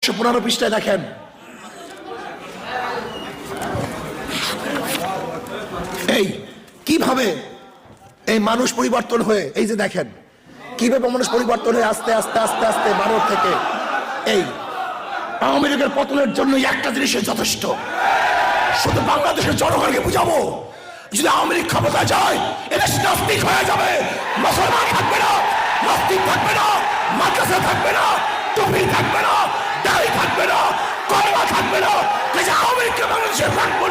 15 পৃষ্ঠায় দেখেন, এই কিভাবে এই মানুষ পরিবর্তন হয়ে, এই যে দেখেন কিভাবে মানুষ পরিবর্তন হয়ে আস্তে আস্তে আস্তে আস্তে ভারত থেকে এই আওয়ামী লীগের পতনের জন্য একটা জিনিসের যথেষ্ট, শুধু বাংলাদেশের জনগণকে বুঝাবো, যদি আওয়ামী লীগ ক্ষমতায় যায় এদেশ নাস্তিক হয়ে যাবে, মুসলমান থাকবে না, নাস্তিক থাকবে না, মাদ্রাসা থাকবে না, টুপি থাকবে না, দাড়ি থাকবে না, কলমা থাকবে না, আওয়ামী লীগকে বাংলাদেশে রাখবো